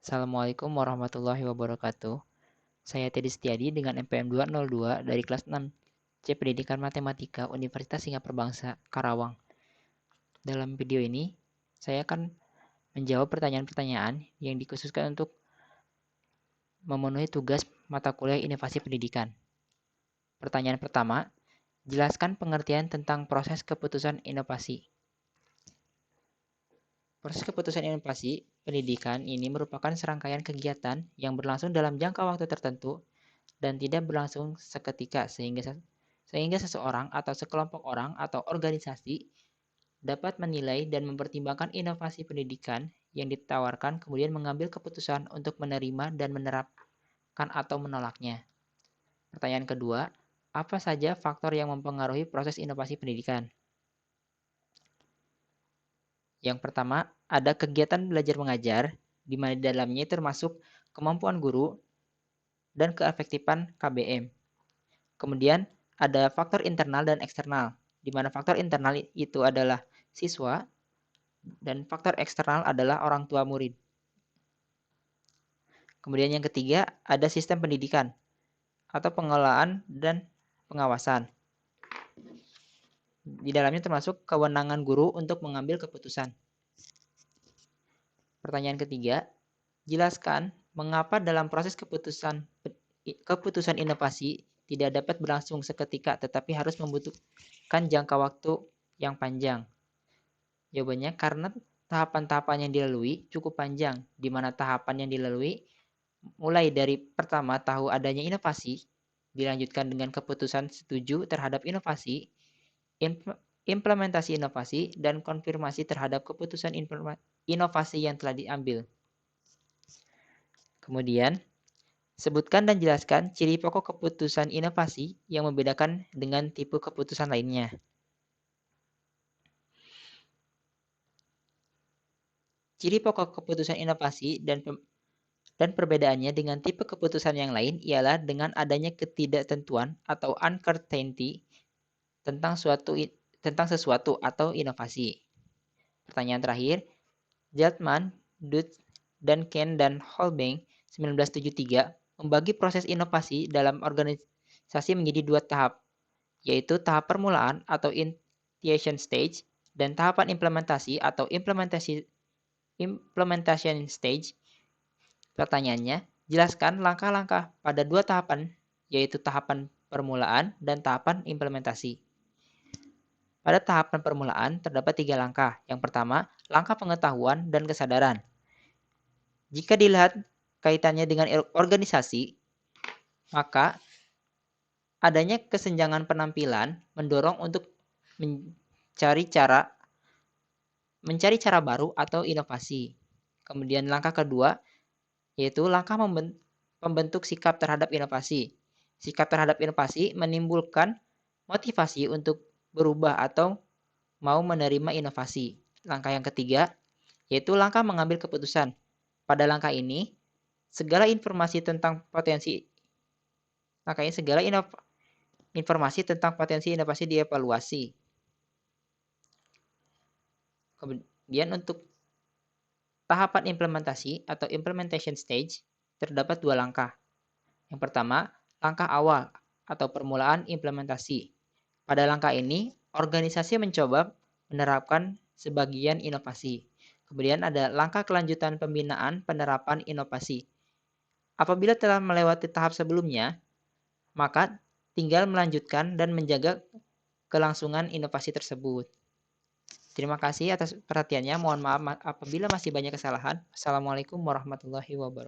Assalamualaikum warahmatullahi wabarakatuh. Saya Teddy Setiadi dengan NPM 202 dari kelas 6 C Pendidikan Matematika Universitas Singapura Bangsa, Karawang. Dalam video ini, saya akan menjawab pertanyaan-pertanyaan yang dikhususkan untuk memenuhi tugas mata kuliah Inovasi Pendidikan. Pertanyaan pertama, jelaskan pengertian tentang proses keputusan inovasi. Proses keputusan inovasi pendidikan ini merupakan serangkaian kegiatan yang berlangsung dalam jangka waktu tertentu dan tidak berlangsung seketika sehingga seseorang atau sekelompok orang atau organisasi dapat menilai dan mempertimbangkan inovasi pendidikan yang ditawarkan kemudian mengambil keputusan untuk menerima dan menerapkan atau menolaknya. Pertanyaan kedua, apa saja faktor yang mempengaruhi proses inovasi pendidikan? Yang pertama, ada kegiatan belajar mengajar, di mana di dalamnya termasuk kemampuan guru dan keefektifan KBM. Kemudian ada faktor internal dan eksternal, di mana faktor internal itu adalah siswa dan faktor eksternal adalah orang tua murid. Kemudian yang ketiga ada sistem pendidikan atau pengelolaan dan pengawasan. Di dalamnya termasuk kewenangan guru untuk mengambil keputusan. Pertanyaan ketiga, jelaskan mengapa dalam proses keputusan inovasi tidak dapat berlangsung seketika tetapi harus membutuhkan jangka waktu yang panjang. Jawabannya karena tahapan-tahapan yang dilalui cukup panjang, di mana tahapan yang dilalui mulai dari pertama tahu adanya inovasi, dilanjutkan dengan keputusan setuju terhadap inovasi, implementasi inovasi, dan konfirmasi terhadap keputusan inovasi yang telah diambil. Kemudian, sebutkan dan jelaskan ciri pokok keputusan inovasi yang membedakan dengan tipe keputusan lainnya. Ciri pokok keputusan inovasi dan perbedaannya dengan tipe keputusan yang lain ialah dengan adanya ketidaktentuan atau uncertainty tentang sesuatu atau inovasi. Pertanyaan terakhir, Zeltman, Dutz, dan Ken dan Holbein 1973 membagi proses inovasi dalam organisasi menjadi dua tahap, yaitu tahap permulaan atau initiation stage dan tahapan implementasi atau implementation stage. Pertanyaannya, jelaskan langkah-langkah pada dua tahapan, yaitu tahapan permulaan dan tahapan implementasi. Pada tahapan permulaan terdapat 3 langkah. Yang pertama, langkah pengetahuan dan kesadaran. Jika dilihat kaitannya dengan organisasi, maka adanya kesenjangan penampilan mendorong untuk mencari cara baru atau inovasi. Kemudian langkah kedua, yaitu langkah membentuk sikap terhadap inovasi. Sikap terhadap inovasi menimbulkan motivasi untuk berubah atau mau menerima inovasi. Langkah yang ketiga, yaitu langkah mengambil keputusan. Pada langkah ini, segala informasi tentang potensi inovasi dievaluasi. Kemudian untuk tahapan implementasi atau implementation stage terdapat 2 langkah. Yang pertama, langkah awal atau permulaan implementasi. Pada langkah ini, organisasi mencoba menerapkan sebagian inovasi. Kemudian ada langkah kelanjutan pembinaan penerapan inovasi. Apabila telah melewati tahap sebelumnya, maka tinggal melanjutkan dan menjaga kelangsungan inovasi tersebut. Terima kasih atas perhatiannya. Mohon maaf apabila masih banyak kesalahan. Assalamualaikum warahmatullahi wabarakatuh.